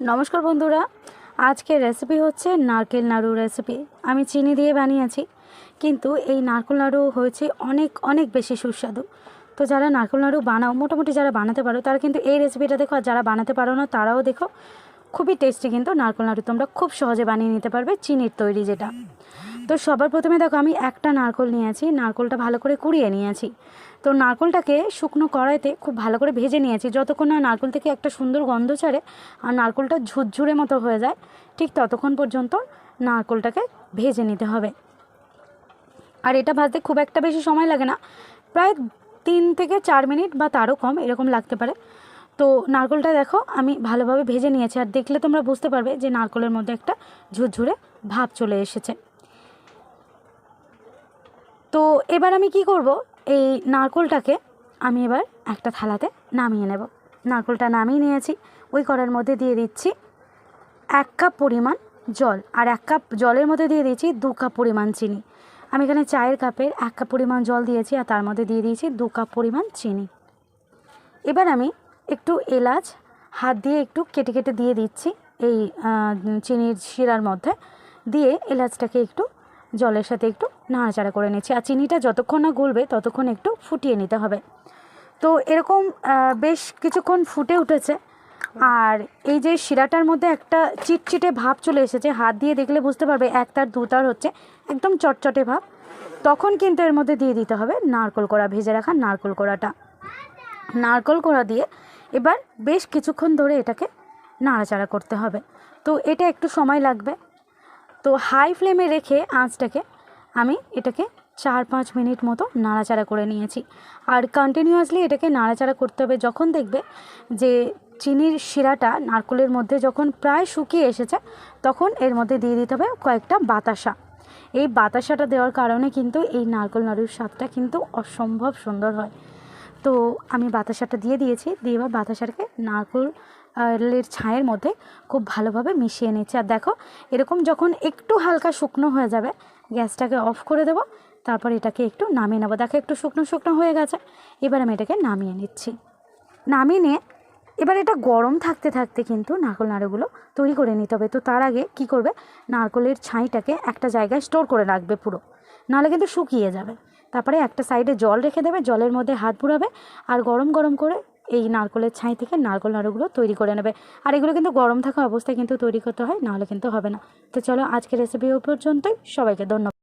নমস্কার বন্ধুরা, আজকের রেসিপি হচ্ছে নারকেল নাড়ু রেসিপি। আমি চিনি দিয়ে বানিয়েছি, কিন্তু এই নারকেল নাড়ু হয়েছে অনেক অনেক বেশি সুস্বাদু। তো যারা নারকেল নাড়ু বানাও, মোটামুটি যারা বানাতে পারো তারা কিন্তু এই রেসিপিটা দেখো, আর যারা বানাতে পারো না তারাও দেখো। খুবই টেস্টি কিন্তু নারকেল নাড়ু তোমরা খুব সহজে বানিয়ে নিতে পারবে, চিনির তৈরি যেটা। তো সবার প্রথমে দেখো, আমি একটা নারকেল নিয়েছি, নারকেলটা ভালো করে কুড়িয়ে নিয়েছি। তো নারকেলটাকে শুকনো কড়াইতে খুব ভালো করে ভেজে নিয়েছি, যতক্ষণ না নারকেল থেকে একটা সুন্দর গন্ধ ছাড়ে আর নারকেলটা ঝুরঝুরে মতো হয়ে যায়, ঠিক ততক্ষণ পর্যন্ত নারকেলটাকে ভেজে নিতে হবে। আর এটা ভাজতে খুব একটা বেশি সময় লাগে না, প্রায় 3 থেকে 4 মিনিট বা তারও কম এরকম লাগতে পারে। তো নারকেলটা দেখো আমি ভালোভাবে ভেজে নিয়েছি, আর দেখলে তোমরা বুঝতে পারবে যে নারকেলের মধ্যে একটা ঝুরঝুরে ভাব চলে এসেছে। তো এবার আমি কি করব, এই নারকেলটাকে আমি এবার একটা থালাতে নামিয়ে নেব। নারকেলটা নামিয়ে নিয়েছি, ওই কড়াইয়ের মধ্যে দিয়ে দিচ্ছি 1 কাপ পরিমাণ জল, আর 1 কাপ জলের মধ্যে দিয়ে দিয়েছি 2 কাপ পরিমাণ চিনি। আমি এখানে চায়ের কাপের 1 কাপ পরিমাণ জল দিয়েছি, আর তার মধ্যে দিয়ে দিয়েছি 2 কাপ পরিমাণ চিনি। এবার আমি একটু এলাচ হাত দিয়ে একটু কেটে কেটে দিয়ে দিচ্ছি এই চিনির শিরার মধ্যে, দিয়ে এলাচটাকে একটু জলের সাথে একটু নাড়াচাড়া করে নিচ্ছি। আর চিনিটা যতক্ষণ না গলবে ততক্ষণ একটু ফুটিয়ে নিতে হবে। তো এরকম বেশ কিছুক্ষণ ফুটে উঠেছে, আর এই যে শিরাটার মধ্যে একটা চিটচিটে ভাব চলে এসেছে, হাত দিয়ে দেখলে বুঝতে পারবে 1 তার 2 তার হচ্ছে, একদম চটচটে ভাব। তখন কিন্তু এর মধ্যে দিয়ে দিতে হবে নারকেল কোড়া, ভেজে রাখা নারকেল কোড়াটা। নারকেল কোড়া দিয়ে এবার বেশ কিছুক্ষণ ধরে এটাকে নাড়াচাড়া করতে হবে। তো এটা একটু সময় লাগবে। তো হাই ফ্লেমে রেখে আঁচটাকে আমি এটাকে 4-5 মিনিট মতো নাড়াচাড়া করে নিয়েছি। আর কন্টিনিউয়াসলি এটাকে নাড়াচাড়া করতে হবে। যখন দেখবে যে চিনির শিরাটা নারকেলের মধ্যে যখন প্রায় শুকিয়ে এসেছে, তখন এর মধ্যে দিয়ে দিতে হবে কয়েকটা বাতাসা। এই বাতাসাটা দেওয়ার কারণে কিন্তু এই নারকেল নাড়ুর স্বাদটা কিন্তু অসম্ভব সুন্দর হয়। তো আমি বাতাসাটা দিয়ে দিয়েছি, দিয়ে এবার বাতাসাটাকে নারকেলের ছায়ের মধ্যে খুব ভালোভাবে মিশিয়ে নিচ্ছি। আর দেখো এরকম যখন একটু হালকা শুকনো হয়ে যাবে, গ্যাসটাকে অফ করে দেবো, তারপর এটাকে একটু নামিয়ে নেবো। দেখো একটু শুকনো শুকনো হয়ে গেছে, এবার আমি এটাকে নামিয়ে নিচ্ছি। নামিয়ে নিয়ে এবার এটা গরম থাকতে থাকতে কিন্তু নারকেল নাড়ুগুলো তৈরি করে নিতে হবে। তো তার আগে কি করবে, নারকেলের ছাইটাকে একটা জায়গায় স্টোর করে রাখবে পুরো, নাহলে কিন্তু শুকিয়ে যাবে। তারপরে একটা সাইডে জল রেখে দেবে, জলের মধ্যে হাত বুড়াবে, আর গরম গরম করে এই নারকেলের ছাই থেকে নারকেল নাড়ুগুলো তৈরি করে নেবে। আর এগুলো কিন্তু গরম থাকা অবস্থায় কিন্তু তৈরি করতে হয়, নাহলে কিন্তু হবে না। তো চলো আজকের রেসিপি পর্যন্তই, সবাইকে ধন্যবাদ।